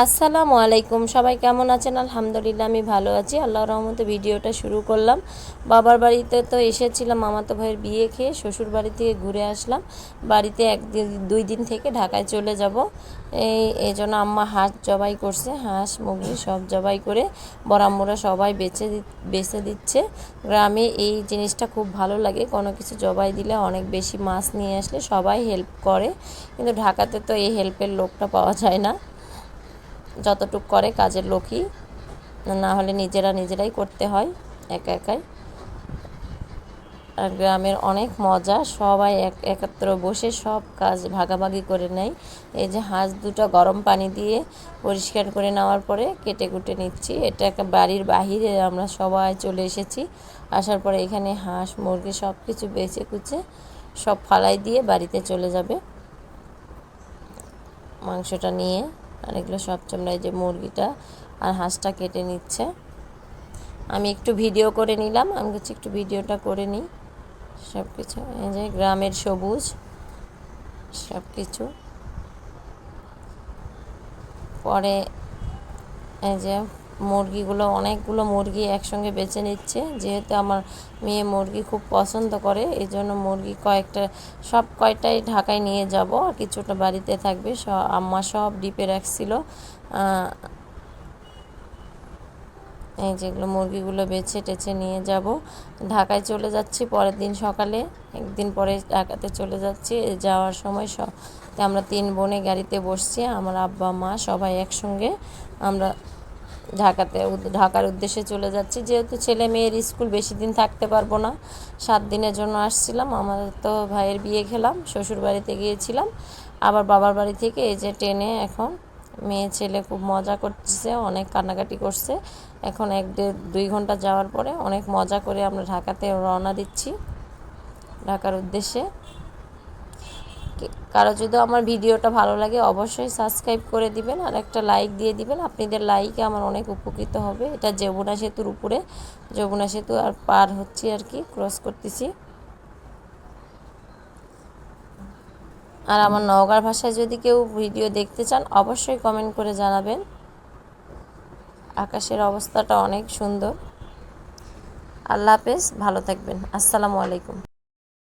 আসসালামু আলাইকুম, সবাই কেমন আছেন? আলহামদুলিল্লাহ আমি ভালো আছি। আল্লাহর রহমতে ভিডিওটা শুরু করলাম। বাবার বাড়িতে তো এসেছিলাম মামাতো ভাইয়ের বিয়ে খেয়ে, শ্বশুর বাড়ি থেকে ঘুরে আসলাম। বাড়িতে দুই দিন থেকে ঢাকায় চলে যাব। এই জন্য আম্মা হাঁস জবাই করছে, হাঁস মুরগি সব জবাই করে বড়াম্মুরা সবাই বেছে দিচ্ছে। গ্রামে এই জিনিসটা খুব ভালো লাগে, কোনো কিছু জবাই দিলে অনেক বেশি মাছ নিয়ে আসলে সবাই হেল্প করে, কিন্তু ঢাকাতে তো এই হেল্পের লোকটা পাওয়া যায় না। যতটুক করে কাজের লোকই, না হলে নিজেরাই করতে হয় একা একাই। আর গ্রামের অনেক মজা, সবাই একত্র বসে সব কাজ ভাগাভাগি করে নেয়। এই যে হাঁস দুটো গরম পানি দিয়ে পরিষ্কার করে নেওয়ার পরে কেটে কুটে নিচ্ছি। এটা একটা বাড়ির বাহিরে আমরা সবাই চলে এসেছি। আসার পরে এখানে হাঁস মুরগি সব কিছু বেছে কুচে সব ফালাই দিয়ে বাড়িতে চলে যাবে মাংসটা নিয়ে। আর এগুলো সব চামড়ায় যে মুরগিটা আর হাঁসটা কেটে নিচ্ছে। আমি একটু ভিডিও করে নিলাম, আমি বলছি একটু ভিডিওটা করে নিই। সব কিছু এই যে গ্রামের সবুজ সব কিছু। পরে এই যে মুরগিগুলো, অনেকগুলো মুরগি একসঙ্গে বেছে নিচ্ছে, যেহেতু আমার মেয়ে মুরগি খুব পছন্দ করে, এই জন্য মুরগি সব কয়টাই ঢাকায় নিয়ে যাব, আর কিছুটা বাড়িতে থাকবে। আম্মা সব ডিপে রাখছিল। এই যেগুলো মুরগিগুলো বেছে টেছে নিয়ে যাব, ঢাকায় চলে যাচ্ছি পরের দিন সকালে। একদিন পরে ঢাকাতে চলে যাচ্ছি। যাওয়ার সময় আমরা 3 বোনে গাড়িতে বসছি, আমার আব্বা মা সবাই একসঙ্গে আমরা ঢাকার উদ্দেশ্যে চলে যাচ্ছি। যেহেতু ছেলে মেয়ের স্কুল, বেশি দিন থাকতে পারবো না, 7 দিনের জন্য আসছিলাম। আমাদের তো ভাইয়ের বিয়ে খেলাম, শ্বশুর বাড়িতে গিয়েছিলাম, আবার বাবার বাড়ি থেকে এই যে ট্রেনে এখন মেয়ে ছেলে খুব মজা করতেছে, অনেক কান্নাকাটি করছে। এখন 1-2 ঘন্টা যাওয়ার পরে অনেক মজা করে আমরা ঢাকাতে রওনা দিচ্ছি, ঢাকার উদ্দেশ্যে। কারো যদি আমার ভিডিওটা ভালো লাগে অবশ্যই সাবস্ক্রাইব করে দিবেন আর একটা লাইক দিয়ে দিবেন। আপনাদের লাইকে আমার অনেক উপকৃত হবে। এটা যমুনা সেতুর উপরে, যমুনা সেতু আর পার হচ্ছি আর কি, ক্রস করতেছি। আর আমার নওগাঁর ভাষায় যদি কেউ ভিডিও দেখতে চান অবশ্যই কমেন্ট করে জানাবেন। আকাশের অবস্থাটা অনেক সুন্দর। আল্লাহ হাফেজ, ভালো থাকবেন। আসসালামু আলাইকুম।